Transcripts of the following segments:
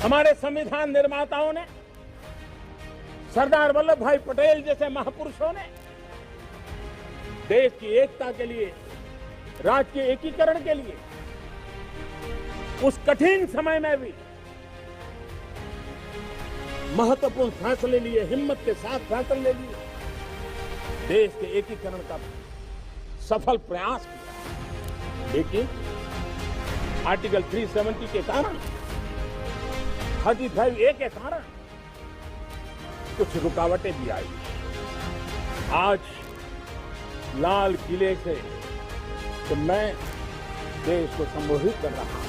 हमारे संविधान निर्माताओं ने, सरदार वल्लभ भाई पटेल जैसे महापुरुषों ने देश की एकता के लिए, राज्य के एकीकरण के लिए उस कठिन समय में भी महत्वपूर्ण फैसले लिए, हिम्मत के साथ फैसले लिए, देश के एकीकरण का सफल प्रयास किया। लेकिन आर्टिकल 370 के कारण, 35A के कारण कुछ रुकावटें भी आई। आज लाल किले से तो मैं देश को संबोधित कर रहा हूं,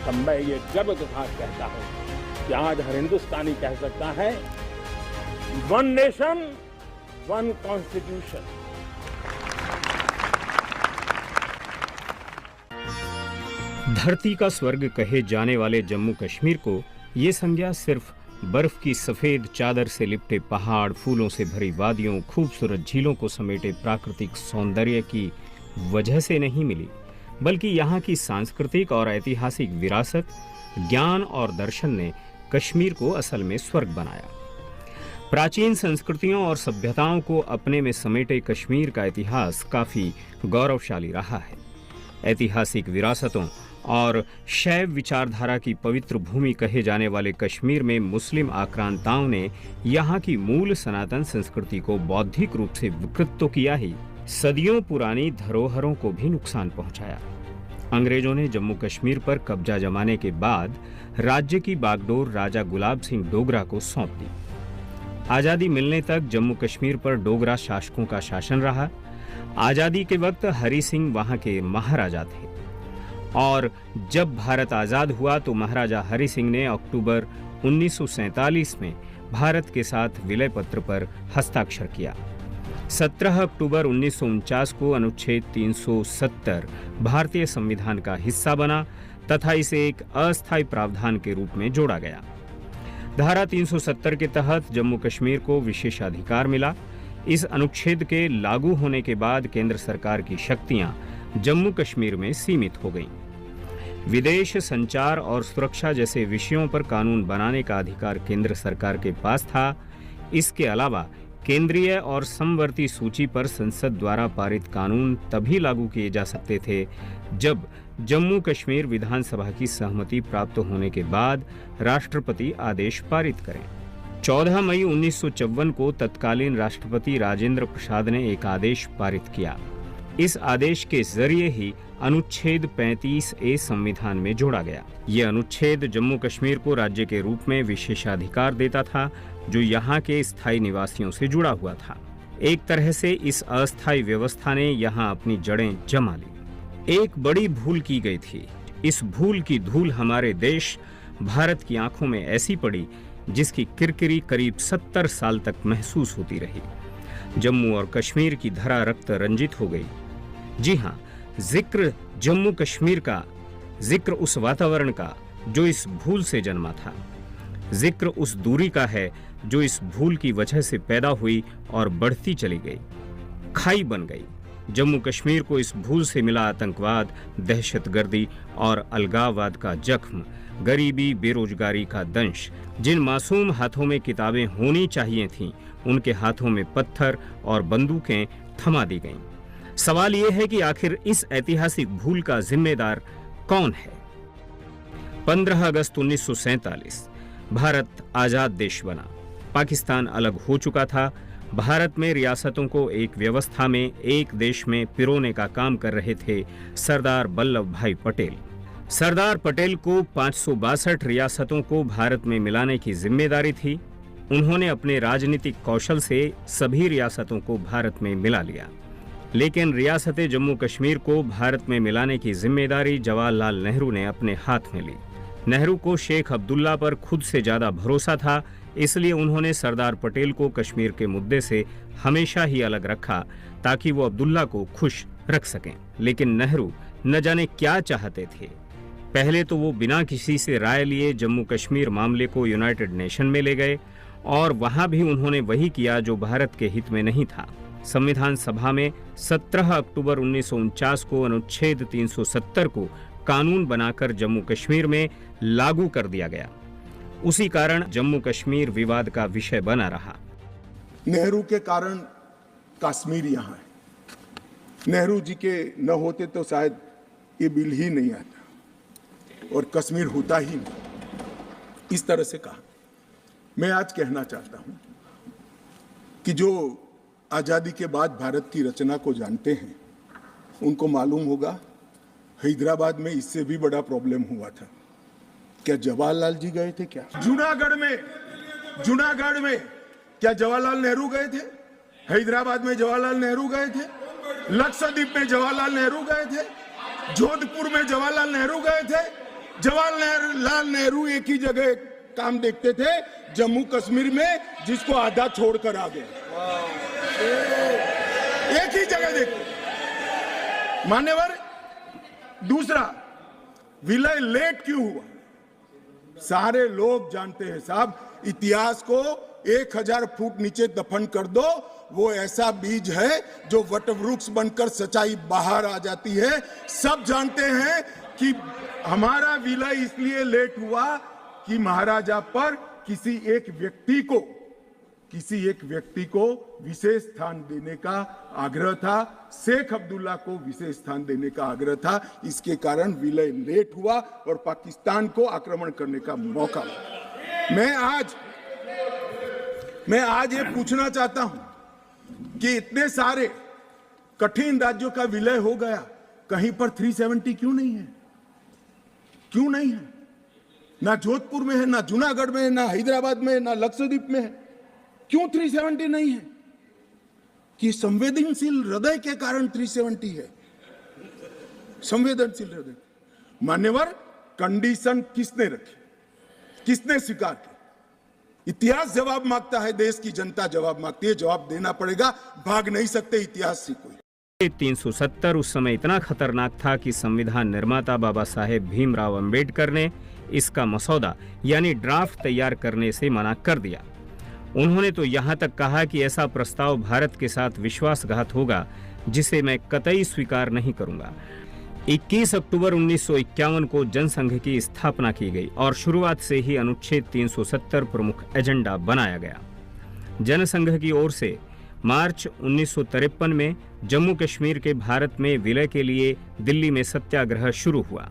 तब मैं ये गर्व के साथ कहता हूं कि आज हर हिंदुस्तानी कह सकता है, वन नेशन वन कॉन्स्टिट्यूशन। धरती का स्वर्ग कहे जाने वाले जम्मू कश्मीर को ये संज्ञा सिर्फ बर्फ की सफेद चादर से लिपटे पहाड़, फूलों से भरी वादियों, खूबसूरत झीलों को समेटे प्राकृतिक सौंदर्य की वजह से नहीं मिली, बल्कि यहाँ की सांस्कृतिक और ऐतिहासिक विरासत, ज्ञान और दर्शन ने कश्मीर को असल में स्वर्ग बनाया। प्राचीन संस्कृतियों और सभ्यताओं को अपने में समेटे कश्मीर का इतिहास काफी गौरवशाली रहा है। ऐतिहासिक विरासतों और शैव विचारधारा की पवित्र भूमि कहे जाने वाले कश्मीर में मुस्लिम आक्रांताओं ने यहाँ की मूल सनातन संस्कृति को बौद्धिक रूप से विकृत तो किया ही, सदियों पुरानी धरोहरों को भी नुकसान पहुंचाया। अंग्रेजों ने जम्मू कश्मीर पर कब्जा जमाने के बाद राज्य की बागडोर राजा गुलाब सिंह डोगरा को सौंप दी। आजादी मिलने तक जम्मू कश्मीर पर डोगरा शासकों का शासन रहा। आजादी के वक्त हरि सिंह वहां के महाराजा थे और जब भारत आजाद हुआ तो महाराजा हरि सिंह ने अक्टूबर 1947 में भारत के साथ विलय पत्र पर हस्ताक्षर किया। 17 अक्टूबर 1949 को अनुच्छेद 370 भारतीय संविधान का हिस्सा बना तथा इसे एक अस्थायी प्रावधान के रूप में जोड़ा गया। धारा 370 के तहत जम्मू कश्मीर को विशेषाधिकार मिला। इस अनुच्छेद के लागू होने के बाद केंद्र सरकार की शक्तियां जम्मू कश्मीर में सीमित हो गईं। विदेश, संचार और सुरक्षा जैसे विषयों पर कानून बनाने का अधिकार केंद्र सरकार के पास था। इसके अलावा केंद्रीय और समवर्ती सूची पर संसद द्वारा पारित कानून तभी लागू किए जा सकते थे जब जम्मू कश्मीर विधानसभा की सहमति प्राप्त होने के बाद राष्ट्रपति आदेश पारित करें। 14 मई 1954 को तत्कालीन राष्ट्रपति राजेंद्र प्रसाद ने एक आदेश पारित किया। इस आदेश के जरिए ही अनुच्छेद 35A संविधान में जोड़ा गया। यह अनुच्छेद जम्मू कश्मीर को राज्य के रूप में विशेषाधिकार देता था जो यहाँ के स्थायी निवासियों से जुड़ा हुआ था। एक तरह से इस अस्थायी व्यवस्था ने यहाँ अपनी जड़ें जमा ली। एक बड़ी भूल की गई थी। इस भूल की धूल हमारे देश भारत की आंखों में ऐसी पड़ी जिसकी किरकिरी करीब 70 साल तक महसूस होती रही। जम्मू और कश्मीर की धरा रक्त रंजित हो गई। जी हाँ, जिक्र जम्मू कश्मीर का, जिक्र उस वातावरण का जो इस भूल से जन्मा था, जिक्र उस दूरी का है जो इस भूल की वजह से पैदा हुई और बढ़ती चली गई, खाई बन गई। जम्मू कश्मीर को इस भूल से मिला आतंकवाद, दहशतगर्दी और अलगाववाद का जख्म, गरीबी, बेरोजगारी का दंश। जिन मासूम हाथों में किताबें होनी चाहिए थीं, उनके हाथों में पत्थर और बंदूकें थमा दी गईं। सवाल यह है कि आखिर इस ऐतिहासिक भूल का जिम्मेदार कौन है? 15 अगस्त 1947 भारत आजाद देश बना। पाकिस्तान अलग हो चुका था। भारत में रियासतों को एक व्यवस्था में, एक देश में पिरोने का काम कर रहे थे सरदार वल्लभ भाई पटेल। सरदार पटेल को 562 रियासतों को भारत में मिलाने की जिम्मेदारी थी। उन्होंने अपने राजनीतिक कौशल से सभी रियासतों को भारत में मिला लिया, लेकिन रियासत जम्मू कश्मीर को भारत में मिलाने की जिम्मेदारी जवाहरलाल नेहरू ने अपने हाथ में ली। नेहरू को शेख अब्दुल्ला पर खुद से ज्यादा भरोसा था, इसलिए उन्होंने सरदार पटेल को कश्मीर के मुद्दे से हमेशा ही अलग रखा ताकि वो अब्दुल्ला को खुश रख सकें। लेकिन नेहरू न जाने क्या चाहते थे। पहले तो वो बिना किसी से राय लिए जम्मू कश्मीर मामले को यूनाइटेड नेशन में ले गए और वहां भी उन्होंने वही किया जो भारत के हित में नहीं था। संविधान सभा में 17 अक्टूबर 1949 को अनुच्छेद 370 को कानून बनाकर जम्मू कश्मीर में लागू कर दिया गया। उसी कारण जम्मू कश्मीर विवाद का विषय बना रहा। नेहरू के कारण कश्मीर यहाँ है। नेहरू जी के न होते तो शायद ये बिल ही नहीं आता और कश्मीर होता ही नहीं। इस तरह से कहा। मैं आज कहना चाहता हूं कि जो आजादी के बाद भारत की रचना को जानते हैं उनको मालूम होगा हैदराबाद में इससे भी बड़ा प्रॉब्लम हुआ था। क्या जवाहरलाल जी गए थे? क्या जूनागढ़ में क्या जवाहरलाल नेहरू गए थे? हैदराबाद में जवाहरलाल नेहरू गए थे? लक्षद्वीप में जवाहरलाल नेहरू गए थे? जोधपुर में जवाहरलाल नेहरू गए थे? जवाहरलाल नेहरू एक ही जगह काम देखते थे, जम्मू कश्मीर में, जिसको आधा छोड़कर आ गए। एक ही जगह देखते। मान्यवर, दूसरा, विलय लेट क्यों हुआ? सारे लोग जानते हैं साहब, इतिहास को 1000 फुट नीचे दफन कर दो, वो ऐसा बीज है जो वटवृक्ष बनकर सच्चाई बाहर आ जाती है। सब जानते हैं कि हमारा विलय इसलिए लेट हुआ कि महाराजा पर किसी एक व्यक्ति को विशेष स्थान देने का आग्रह था। शेख अब्दुल्ला को विशेष स्थान देने का आग्रह था। इसके कारण विलय लेट हुआ और पाकिस्तान को आक्रमण करने का मौका मिला। मैं आज ये पूछना चाहता हूं कि इतने सारे कठिन राज्यों का विलय हो गया, कहीं पर 370 क्यों नहीं है? क्यों नहीं है? ना जोधपुर में है, ना जूनागढ़ में है, ना हैदराबाद में है, ना लक्षद्वीप में है। क्यों 370 नहीं है? कि संवेदनशील हृदय के कारण 370 है। संवेदनशील हृदय। मान्यवर, कंडीशन किसने रखी? किसने स्वीकार की? इतिहास जवाब मांगता है, देश की जनता जवाब मांगती है। जवाब देना पड़ेगा, भाग नहीं सकते इतिहास से कोई। 370 उस समय इतना खतरनाक था कि संविधान निर्माता बाबा साहेब भीमराव अंबेडकर ने इसका मसौदा यानी ड्राफ्ट तैयार करने से मना कर दिया। उन्होंने तो यहाँ तक कहा कि ऐसा प्रस्ताव भारत के साथ विश्वासघात होगा, जिसे मैं कतई स्वीकार नहीं करूंगा। 21 अक्टूबर 1951 को जनसंघ की स्थापना की गई और शुरुआत से ही अनुच्छेद 370 प्रमुख एजेंडा बनाया गया। जनसंघ की ओर से मार्च 1953 में जम्मू कश्मीर के भारत में विलय के लिए दिल्ली में सत्याग्रह शुरू हुआ।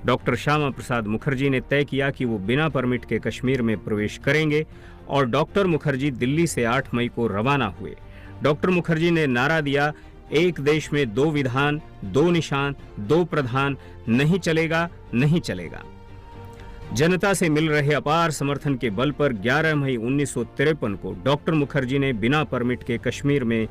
डॉक्टर श्यामा प्रसाद मुखर्जी ने तय किया कि वो बिना परमिट के कश्मीर में प्रवेश करेंगे और डॉक्टर मुखर्जी दिल्ली से 8 मई को रवाना हुए। डॉक्टर मुखर्जी ने नारा दिया, एक देश में 2 विधान, 2 निशान, 2 प्रधान, नहीं चलेगा, नहीं चलेगा। जनता से मिल रहे अपार समर्थन के बल पर 11 मई 1953 को डॉक्टर मुखर्जी ने बिना परमिट के कश्मीर में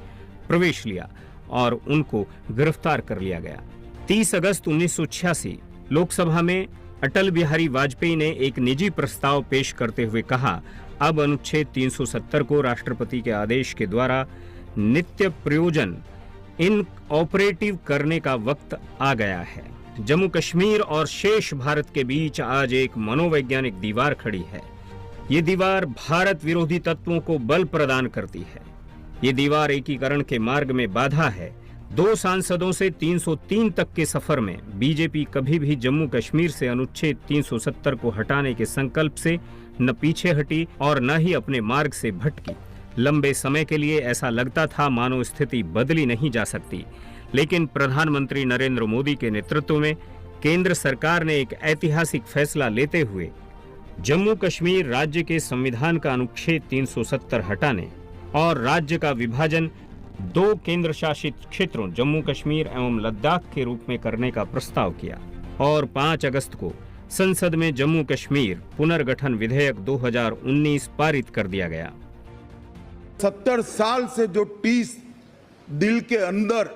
प्रवेश लिया और उनको गिरफ्तार कर लिया गया। 30 अगस्त 1986 लोकसभा में अटल बिहारी वाजपेयी ने एक निजी प्रस्ताव पेश करते हुए कहा, अब अनुच्छेद 370 को राष्ट्रपति के आदेश के द्वारा नित्य प्रयोजन इन ऑपरेटिव करने का वक्त आ गया है। जम्मू कश्मीर और शेष भारत के बीच आज एक मनोवैज्ञानिक दीवार खड़ी है। ये दीवार भारत विरोधी तत्वों को बल प्रदान करती है। ये दीवार एकीकरण के मार्ग में बाधा है। 2 सांसदों से 303 तक के सफर में बीजेपी कभी भी जम्मू कश्मीर से अनुच्छेद 370 को हटाने के संकल्प से न पीछे हटी और न ही अपने मार्ग से भटकी। लंबे समय के लिए ऐसा लगता था मानो स्थिति बदली नहीं जा सकती, लेकिन प्रधानमंत्री नरेंद्र मोदी के नेतृत्व में केंद्र सरकार ने एक ऐतिहासिक फैसला लेते हुए जम्मू कश्मीर राज्य के संविधान का अनुच्छेद 370 हटाने और राज्य का विभाजन 2 केंद्र शासित क्षेत्रों जम्मू कश्मीर एवं लद्दाख के रूप में करने का प्रस्ताव किया और 5 अगस्त को संसद में जम्मू कश्मीर पुनर्गठन विधेयक 2019 पारित कर दिया गया। 70 साल से जो टीस दिल के अंदर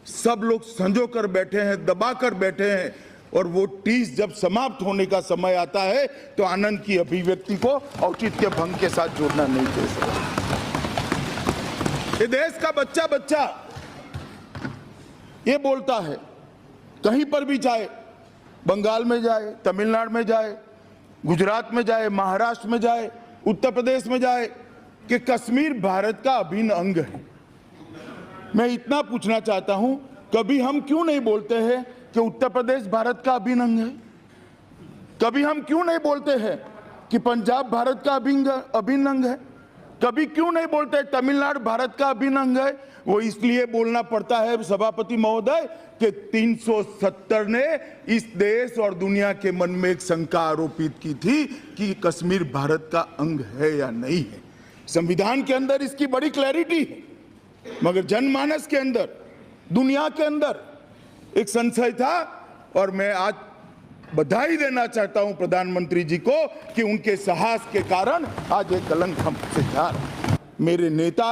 सब लोग संजो कर बैठे हैं, दबा कर बैठे हैं, और वो टीस जब समाप्त होने का समय आता है तो आनंद की अभिव्यक्ति को औचित्य भंग के साथ जोड़ना नहीं दे सकते। ये देश का बच्चा ये बोलता है, कहीं पर भी जाए, बंगाल में जाए, तमिलनाडु में जाए, गुजरात में जाए, महाराष्ट्र में जाए, उत्तर प्रदेश में जाए, कि कश्मीर भारत का अभिन्न अंग है। मैं इतना पूछना चाहता हूं, कभी हम क्यों नहीं बोलते हैं कि उत्तर प्रदेश भारत का अभिन्न अंग है? कभी हम क्यों नहीं बोलते हैं कि पंजाब भारत का अभिन्न अंग है। कभी क्यों नहीं बोलते तमिलनाडु भारत का अभिन्न अंग है? वो इसलिए बोलना पड़ता है सभापति महोदय कि 370 ने इस देश और दुनिया के मन में एक शंका आरोपित की थी कि कश्मीर भारत का अंग है या नहीं है। संविधान के अंदर इसकी बड़ी क्लैरिटी है, मगर जनमानस के अंदर, दुनिया के अंदर एक संशय था। और मैं आज बधाई देना चाहता हूं प्रधानमंत्री जी को कि उनके साहस के कारण आज ये कलंक हमसे जा रहा है। मेरे नेता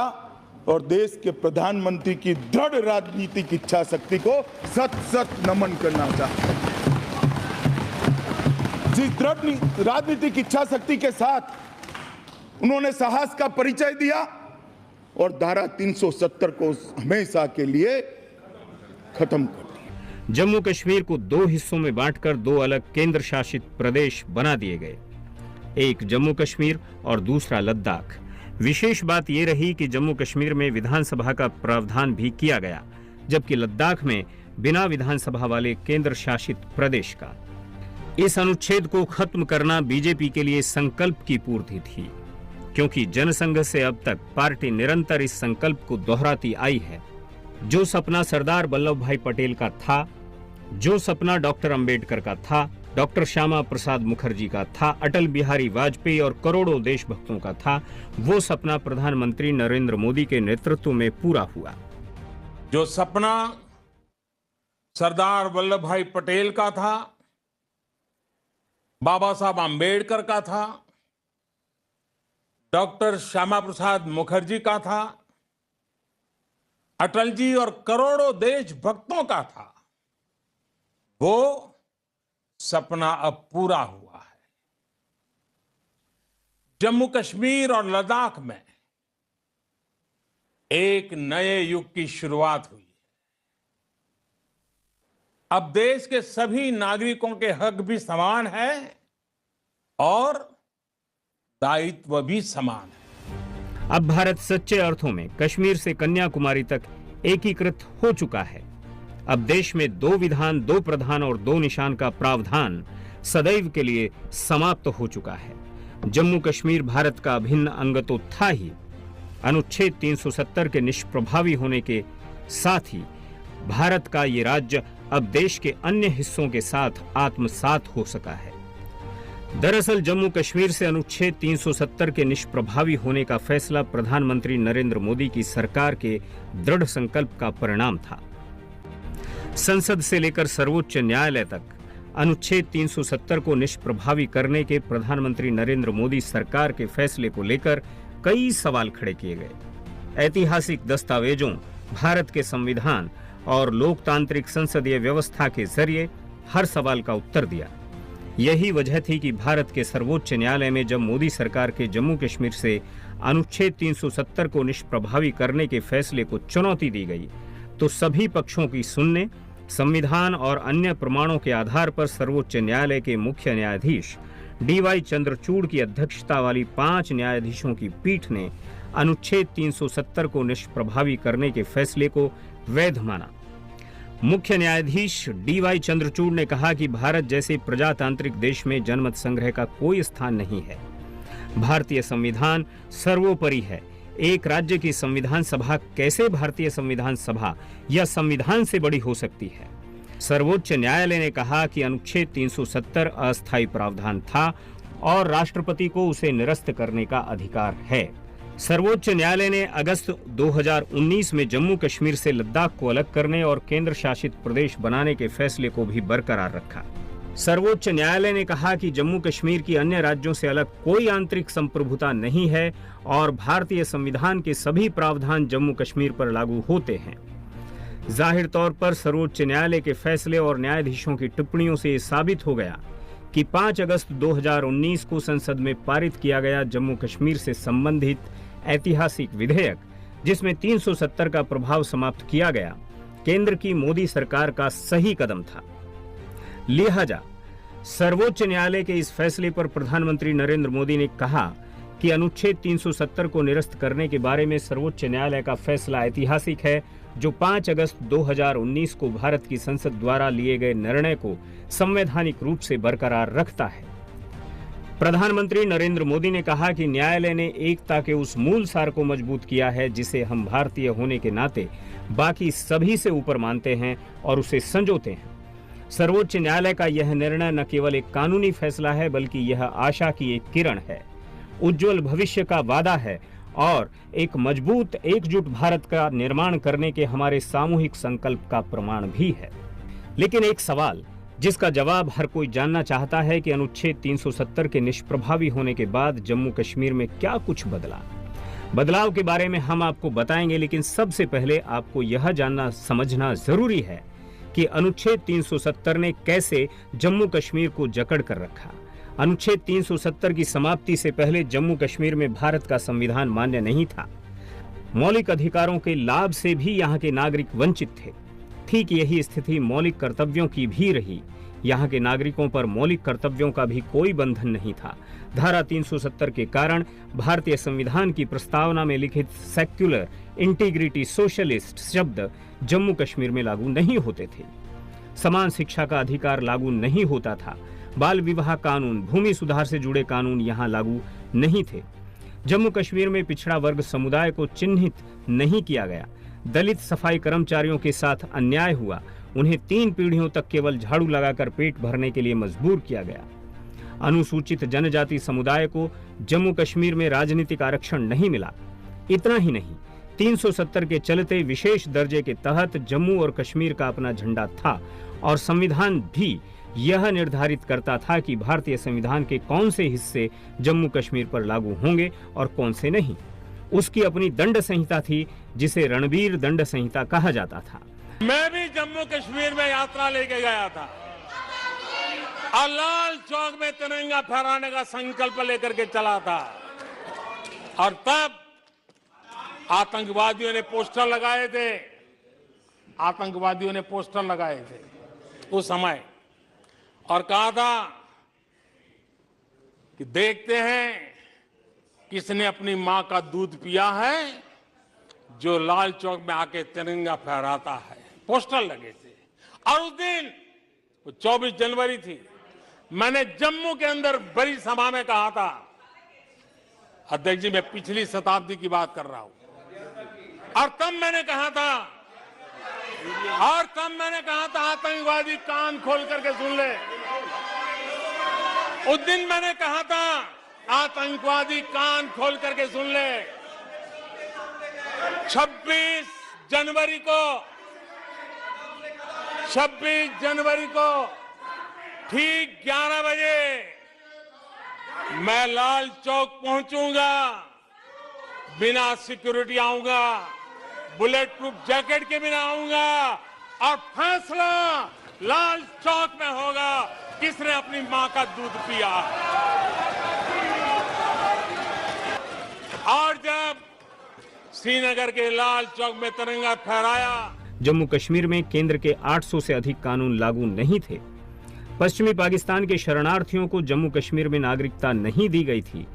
और देश के प्रधानमंत्री की दृढ़ राजनीतिक इच्छा शक्ति को सत सत नमन करना चाहता हूं। जिस दृढ़ राजनीतिक इच्छा शक्ति के साथ उन्होंने साहस का परिचय दिया और धारा 370 को हमेशा के लिए खत्म कर दिया। जम्मू कश्मीर को दो हिस्सों में बांटकर दो अलग केंद्र शासित प्रदेश बना दिए गए, एक जम्मू कश्मीर और दूसरा लद्दाख। विशेष बात यह रही कि जम्मू कश्मीर में विधानसभा का प्रावधान भी किया गया, जबकि लद्दाख में बिना विधानसभा वाले केंद्र शासित प्रदेश का। इस अनुच्छेद को खत्म करना बीजेपी के लिए संकल्प की पूर्ति थी, क्योंकि जनसंघ से अब तक पार्टी निरंतर इस संकल्प को दोहराती आई है। जो सपना सरदार वल्लभ भाई पटेल का था, जो सपना डॉक्टर अंबेडकर का था, डॉक्टर श्यामा प्रसाद मुखर्जी का था, अटल बिहारी वाजपेयी और करोड़ों देशभक्तों का था, वो सपना प्रधानमंत्री नरेंद्र मोदी के नेतृत्व में पूरा हुआ। जो सपना सरदार वल्लभ भाई पटेल का था, बाबा साहब अंबेडकर का था, डॉक्टर श्यामा प्रसाद मुखर्जी का था, अटल जी और करोड़ों देशभक्तों का था, वो सपना अब पूरा हुआ है। जम्मू कश्मीर और लद्दाख में एक नए युग की शुरुआत हुई है। अब देश के सभी नागरिकों के हक भी समान है और दायित्व भी समान है। अब भारत सच्चे अर्थों में कश्मीर से कन्याकुमारी तक एकीकृत हो चुका है। अब देश में दो विधान, दो प्रधान और दो निशान का प्रावधान सदैव के लिए समाप्त हो चुका है। जम्मू कश्मीर भारत का अभिन्न अंग तो था ही, अनुच्छेद 370 के निष्प्रभावी होने के साथ ही भारत का ये राज्य अब देश के अन्य हिस्सों के साथ आत्मसात हो सका है। दरअसल जम्मू कश्मीर से अनुच्छेद 370 के निष्प्रभावी होने का फैसला प्रधानमंत्री नरेंद्र मोदी की सरकार के दृढ़ संकल्प का परिणाम था। संसद से लेकर सर्वोच्च न्यायालय तक अनुच्छेद 370 को निष्प्रभावी करने के प्रधानमंत्री नरेंद्र मोदी सरकार के फैसले को लेकर कई सवाल खड़े किए गए। ऐतिहासिक दस्तावेजों, भारत के संविधान और लोकतांत्रिक संसदीय व्यवस्था के जरिए हर सवाल का उत्तर दिया। यही वजह थी कि भारत के सर्वोच्च न्यायालय में जब मोदी सरकार के जम्मू कश्मीर से अनुच्छेद 370 को निष्प्रभावी करने के फैसले को चुनौती दी गई, तो सभी पक्षों की सुनने, संविधान और अन्य प्रमाणों के आधार पर सर्वोच्च न्यायालय के मुख्य न्यायाधीश DY चंद्रचूड़ की अध्यक्षता वाली 5 न्यायाधीशों की पीठ ने अनुच्छेद 370 को निष्प्रभावी करने के फैसले को वैध माना। मुख्य न्यायाधीश DY चंद्रचूड़ ने कहा कि भारत जैसे प्रजातांत्रिक देश में जनमत संग्रह का कोई स्थान नहीं है। भारतीय संविधान सर्वोपरि है। एक राज्य की संविधान सभा कैसे भारतीय संविधान सभा या संविधान से बड़ी हो सकती है? सर्वोच्च न्यायालय ने कहा कि अनुच्छेद 370 अस्थायी प्रावधान था और राष्ट्रपति को उसे निरस्त करने का अधिकार है। सर्वोच्च न्यायालय ने अगस्त 2019 में जम्मू कश्मीर से लद्दाख को अलग करने और केंद्र शासित प्रदेश बनाने के फैसले को भी बरकरार रखा। सर्वोच्च न्यायालय ने कहा कि जम्मू कश्मीर की अन्य राज्यों से अलग कोई आंतरिक संप्रभुता नहीं है और भारतीय संविधान के सभी प्रावधान जम्मू कश्मीर पर लागू होते हैं। जाहिर तौर पर सर्वोच्च न्यायालय के फैसले और न्यायाधीशों की टिप्पणियों से साबित हो गया कि 5 अगस्त 2019 को संसद में पारित किया गया जम्मू कश्मीर से संबंधित ऐतिहासिक विधेयक, जिसमें 370 का प्रभाव समाप्त किया गया, केंद्र की मोदी सरकार का सही कदम था। लिहाजा सर्वोच्च न्यायालय के इस फैसले पर प्रधानमंत्री नरेंद्र मोदी ने कहा कि अनुच्छेद 370 को निरस्त करने के बारे में सर्वोच्च न्यायालय का फैसला ऐतिहासिक है, जो 5 अगस्त 2019 को भारत की संसद द्वारा लिए गए निर्णय को संवैधानिक रूप से बरकरार रखता है। प्रधानमंत्री नरेंद्र मोदी ने कहा कि न्यायालय ने एकता के उस मूल सार को मजबूत किया है जिसे हम भारतीय होने के नाते बाकी सभी से ऊपर मानते हैं और उसे संजोते हैं। सर्वोच्च न्यायालय का यह निर्णय न केवल एक कानूनी फैसला है बल्कि यह आशा की एक किरण है, उज्जवल भविष्य का वादा है और एक मजबूत एकजुट भारत का निर्माण करने के हमारे सामूहिक संकल्प का प्रमाण भी है। लेकिन एक सवाल जिसका जवाब हर कोई जानना चाहता है कि अनुच्छेद 370 के निष्प्रभावी होने के बाद जम्मू कश्मीर में क्या कुछ बदला। बदलाव के बारे में हम आपको बताएंगे, लेकिन सबसे पहले आपको यह जानना समझना जरूरी है कि अनुच्छेद 370 ने कैसे जम्मू कश्मीर को जकड़ कर रखा। अनुच्छेद 370 की समाप्ति से पहले जम्मू कश्मीर में भारत का संविधान मान्य नहीं था। मौलिक अधिकारों के लाभ से भी यहाँ के नागरिक वंचित थे। ठीक यही स्थिति मौलिक कर्तव्यों की भी रही। यहाँ के नागरिकों पर मौलिक कर्तव्यों का भी कोई बंधन नहीं था। धारा 370 के कारण भारतीय संविधान की प्रस्तावना में लिखित सेक्युलर, इंटीग्रिटी, सोशलिस्ट शब्द जम्मू कश्मीर में लागू नहीं होते थे। समान शिक्षा का अधिकार लागू नहीं होता था। बाल विवाह कानून, भूमि सुधार से जुड़े कानून यहाँ लागू नहीं थे। जम्मू कश्मीर में पिछड़ा वर्ग समुदाय को चिन्हित नहीं किया गया। दलित सफाई कर्मचारियों के साथ अन्याय हुआ। उन्हें 3 पीढ़ियों तक केवल झाड़ू लगाकर पेट भरने के लिए मजबूर किया गया। अनुसूचित जनजाति समुदाय को जम्मू कश्मीर में राजनीतिक आरक्षण नहीं मिला। इतना ही नहीं, 370 के चलते विशेष दर्जे के तहत जम्मू और कश्मीर का अपना झंडा था और संविधान भी यह निर्धारित करता था कि भारतीय संविधान के कौन से हिस्से जम्मू कश्मीर पर लागू होंगे और कौन से नहीं। उसकी अपनी दंड संहिता थी जिसे रणबीर दंड संहिता कहा जाता था। मैं भी जम्मू कश्मीर में यात्रा लेके गया था और लाल चौक में तिरंगा फहराने का संकल्प लेकर के चला था और तब आतंकवादियों ने पोस्टर लगाए थे। आतंकवादियों ने पोस्टर लगाए थे उस समय और कहा था कि देखते हैं किसने अपनी मां का दूध पिया है जो लाल चौक में आके तिरंगा फहराता है। पोस्टर लगे थे और उस दिन 24 जनवरी थी। मैंने जम्मू के अंदर बड़ी सभा में कहा था, अध्यक्ष जी मैं पिछली शताब्दी की बात कर रहा हूं, और तब मैंने कहा था आतंकवादी कान खोल करके सुन ले। उस दिन मैंने कहा था आतंकवादी कान खोल करके सुन ले। 26 जनवरी को ठीक 11 बजे मैं लाल चौक पहुंचूंगा, बिना सिक्योरिटी आऊंगा, बुलेट प्रूफ जैकेट के बिना आऊंगा और फैसला लाल चौक में होगा किसने अपनी मां का दूध पिया। और जब श्रीनगर के लाल चौक में तिरंगा फहराया। जम्मू कश्मीर में केंद्र के 800 से अधिक कानून लागू नहीं थे। पश्चिमी पाकिस्तान के शरणार्थियों को जम्मू कश्मीर में नागरिकता नहीं दी गई थी।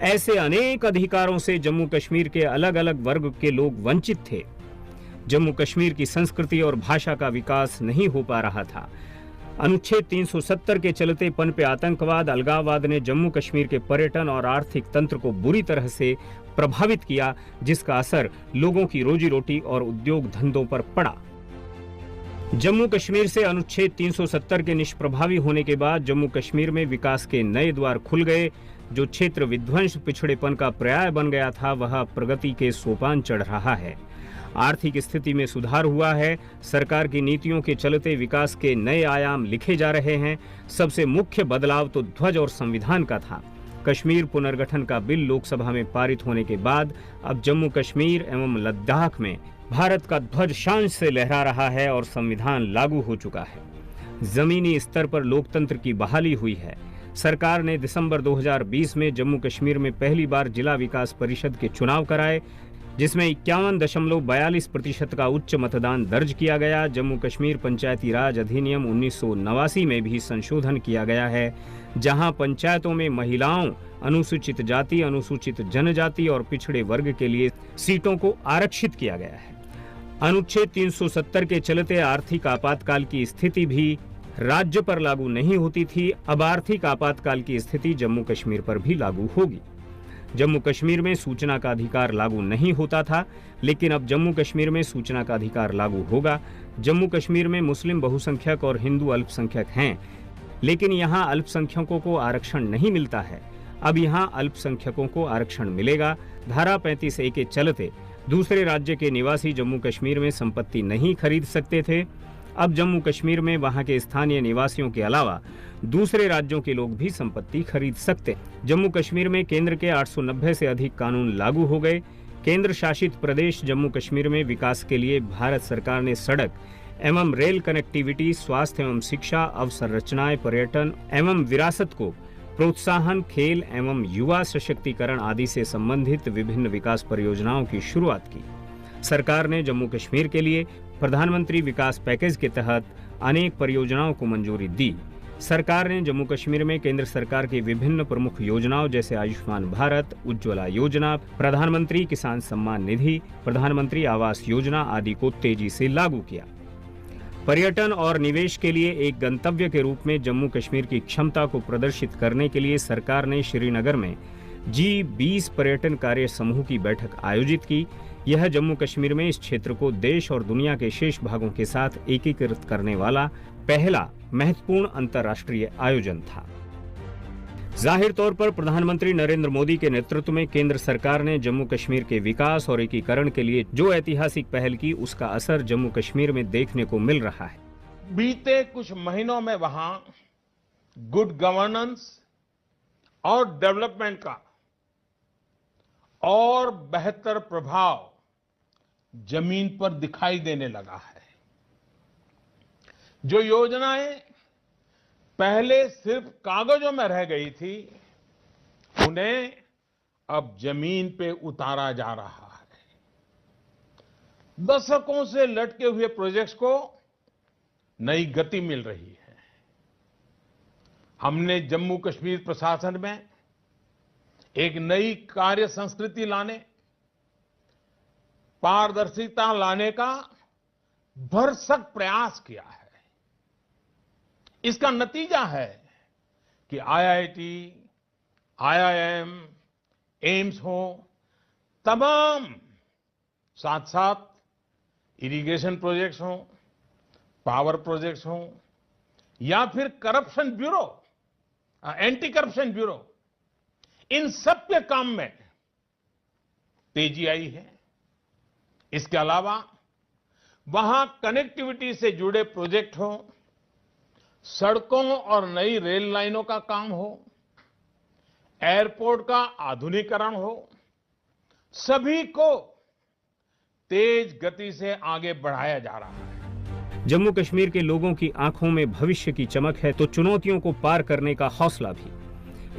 ऐसे अनेक अधिकारों से जम्मू कश्मीर के अलग अलग वर्ग के लोग वंचित थे। जम्मू कश्मीर की संस्कृति और भाषा का विकास नहीं हो पा रहा था। अनुच्छेद 370 के चलते पनपे आतंकवाद, अलगाववाद ने जम्मू कश्मीर के पर्यटन और आर्थिक तंत्र को बुरी तरह से प्रभावित किया, जिसका असर लोगों की रोजी रोटी और उद्योग धंधों पर पड़ा। जम्मू कश्मीर से अनुच्छेद 370 के निष्प्रभावी होने के बाद जम्मू कश्मीर में विकास के नए द्वार खुल गए। जो क्षेत्र विध्वंस पिछड़ेपन का पर्याय बन गया था वह प्रगति के सोपान चढ़ रहा है। आर्थिक स्थिति में सुधार हुआ है। सरकार की नीतियों के चलते विकास के नए आयाम लिखे जा रहे हैं। सबसे मुख्य बदलाव तो ध्वज और संविधान का था। कश्मीर पुनर्गठन का बिल लोकसभा में पारित होने के बाद अब जम्मू कश्मीर एवं लद्दाख में भारत का ध्वज शान से लहरा रहा है और संविधान लागू हो चुका है। जमीनी स्तर पर लोकतंत्र की बहाली हुई है। सरकार ने दिसंबर 2020 में जम्मू कश्मीर में पहली बार जिला विकास परिषद के चुनाव कराए, जिसमें 51.42% का उच्च मतदान दर्ज किया गया। जम्मू कश्मीर पंचायती राज अधिनियम 1989 में भी संशोधन किया गया है, जहां पंचायतों में महिलाओं, अनुसूचित जाति, अनुसूचित जनजाति और पिछड़े वर्ग के लिए सीटों को आरक्षित किया गया है। अनुच्छेद 370 के चलते आर्थिक आपातकाल की स्थिति भी राज्य पर लागू नहीं होती थी, अब आर्थिक आपातकाल की स्थिति जम्मू कश्मीर पर भी लागू होगी। जम्मू कश्मीर में सूचना का अधिकार लागू नहीं होता था, लेकिन अब जम्मू कश्मीर में सूचना का अधिकार लागू होगा। जम्मू कश्मीर में मुस्लिम बहुसंख्यक और हिंदू अल्पसंख्यक हैं, लेकिन यहाँ अल्पसंख्यकों को आरक्षण नहीं मिलता है। अब यहाँ अल्पसंख्यकों को आरक्षण मिलेगा। धारा 35A के चलते दूसरे राज्य के निवासी जम्मू कश्मीर में संपत्ति नहीं खरीद सकते थे। अब जम्मू कश्मीर में वहां के स्थानीय निवासियों के अलावा दूसरे राज्यों के लोग भी संपत्ति खरीद सकते। जम्मू कश्मीर में केंद्र के 890 से अधिक कानून लागू हो गए। केंद्र शासित प्रदेश जम्मू कश्मीर में विकास के लिए भारत सरकार ने सड़क एवं रेल कनेक्टिविटी, स्वास्थ्य एवं शिक्षा, अवसंरचनाएं, पर्यटन एवं विरासत को प्रोत्साहन, खेल एवं युवा सशक्तिकरण आदि से संबंधित विभिन्न विकास परियोजनाओं की शुरुआत की। सरकार ने जम्मू कश्मीर के लिए प्रधानमंत्री विकास पैकेज के तहत अनेक परियोजनाओं को मंजूरी दी। सरकार ने जम्मू कश्मीर में केंद्र सरकार की विभिन्न प्रमुख योजनाओं जैसे आयुष्मान भारत, उज्ज्वला योजना, प्रधानमंत्री किसान सम्मान निधि, प्रधानमंत्री आवास योजना आदि को तेजी से लागू किया। पर्यटन और निवेश के लिए एक गंतव्य के रूप में जम्मू कश्मीर की क्षमता को प्रदर्शित करने के लिए सरकार ने श्रीनगर में G20 पर्यटन कार्य समूह की बैठक आयोजित की। यह जम्मू कश्मीर में इस क्षेत्र को देश और दुनिया के शेष भागों के साथ एकीकृत करने वाला पहला महत्वपूर्ण अंतर्राष्ट्रीय आयोजन था। जाहिर तौर पर प्रधानमंत्री नरेंद्र मोदी के नेतृत्व में केंद्र सरकार ने जम्मू कश्मीर के विकास और एकीकरण के लिए जो ऐतिहासिक पहल की, उसका असर जम्मू कश्मीर में देखने को मिल रहा है। बीते कुछ महीनों में वहां गुड गवर्नेंस और डेवलपमेंट का और बेहतर प्रभाव जमीन पर दिखाई देने लगा है। जो योजनाएं पहले सिर्फ कागजों में रह गई थी, उन्हें अब जमीन पे उतारा जा रहा है। दशकों से लटके हुए प्रोजेक्ट्स को नई गति मिल रही है। हमने जम्मू कश्मीर प्रशासन में एक नई कार्य संस्कृति लाने, पारदर्शिता लाने का भरसक प्रयास किया है। इसका नतीजा है कि IIT, IIM, एम्स हो, तमाम साथ साथ इरिगेशन प्रोजेक्ट्स हो, पावर प्रोजेक्ट्स हो या फिर corruption bureau, anti corruption bureau, इन सब के काम में तेजी आई है। इसके अलावा वहां कनेक्टिविटी से जुड़े प्रोजेक्ट हो, सड़कों और नई रेल लाइनों का काम हो, एयरपोर्ट का आधुनिकीकरण हो, सभी को तेज गति से आगे बढ़ाया जा रहा है। जम्मू कश्मीर के लोगों की आंखों में भविष्य की चमक है तो चुनौतियों को पार करने का हौसला भी।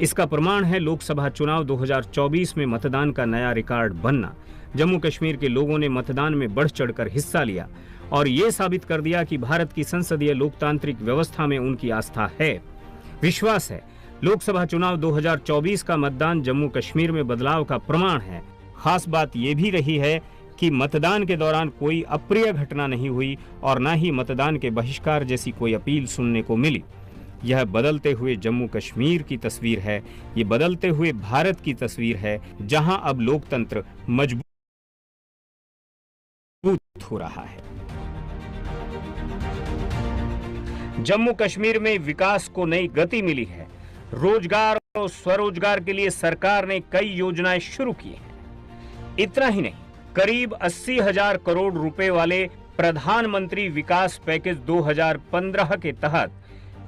इसका प्रमाण है लोकसभा चुनाव 2024 में मतदान का नया रिकॉर्ड बनना। जम्मू कश्मीर के लोगों ने मतदान में बढ़ चढ़कर हिस्सा लिया और ये साबित कर दिया कि भारत की संसदीय लोकतांत्रिक व्यवस्था में उनकी आस्था है, विश्वास है। लोकसभा चुनाव 2024 का मतदान जम्मू कश्मीर में बदलाव का प्रमाण है। खास बात यह भी रही है कि मतदान के दौरान कोई अप्रिय घटना नहीं हुई और न ही मतदान के बहिष्कार जैसी कोई अपील सुनने को मिली। यह बदलते हुए जम्मू कश्मीर की तस्वीर है, ये बदलते हुए भारत की तस्वीर है, जहां अब लोकतंत्र मजबूत हो रहा है। जम्मू कश्मीर में विकास को नई गति मिली है। रोजगार और स्वरोजगार के लिए सरकार ने कई योजनाएं शुरू की हैं। इतना ही नहीं, करीब 80,000 करोड़ रुपए वाले प्रधानमंत्री विकास पैकेज 2015 के तहत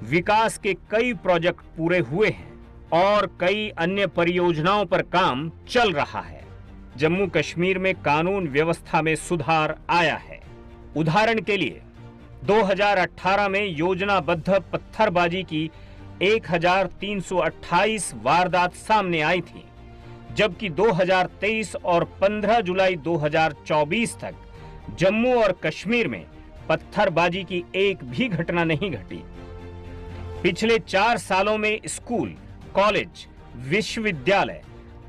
विकास के कई प्रोजेक्ट पूरे हुए हैं और कई अन्य परियोजनाओं पर काम चल रहा है। जम्मू कश्मीर में कानून व्यवस्था में सुधार आया है। उदाहरण के लिए 2018 में योजनाबद्ध पत्थरबाजी की 1328 वारदात सामने आई थी, जबकि 2023 और 15 जुलाई 2024 तक जम्मू और कश्मीर में पत्थरबाजी की एक भी घटना नहीं घटी। पिछले 4 सालों में स्कूल, कॉलेज, विश्वविद्यालय,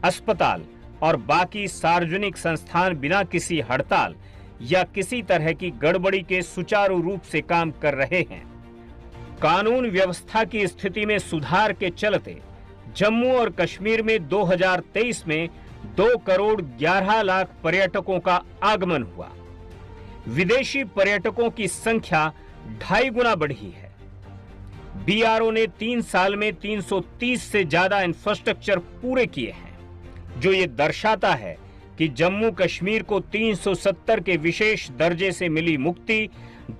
अस्पताल और बाकी सार्वजनिक संस्थान बिना किसी हड़ताल या किसी तरह की गड़बड़ी के सुचारू रूप से काम कर रहे हैं। कानून व्यवस्था की स्थिति में सुधार के चलते जम्मू और कश्मीर में 2023 में 2 करोड़ 11 लाख पर्यटकों का आगमन हुआ। विदेशी पर्यटकों की संख्या 2.5 गुना बढ़ी है। बीआरओ ने 3 साल में 330 से ज्यादा इंफ्रास्ट्रक्चर पूरे किए हैं, जो ये दर्शाता है कि जम्मू कश्मीर को 370 के विशेष दर्जे से मिली मुक्ति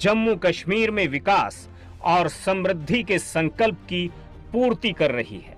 जम्मू कश्मीर में विकास और समृद्धि के संकल्प की पूर्ति कर रही है।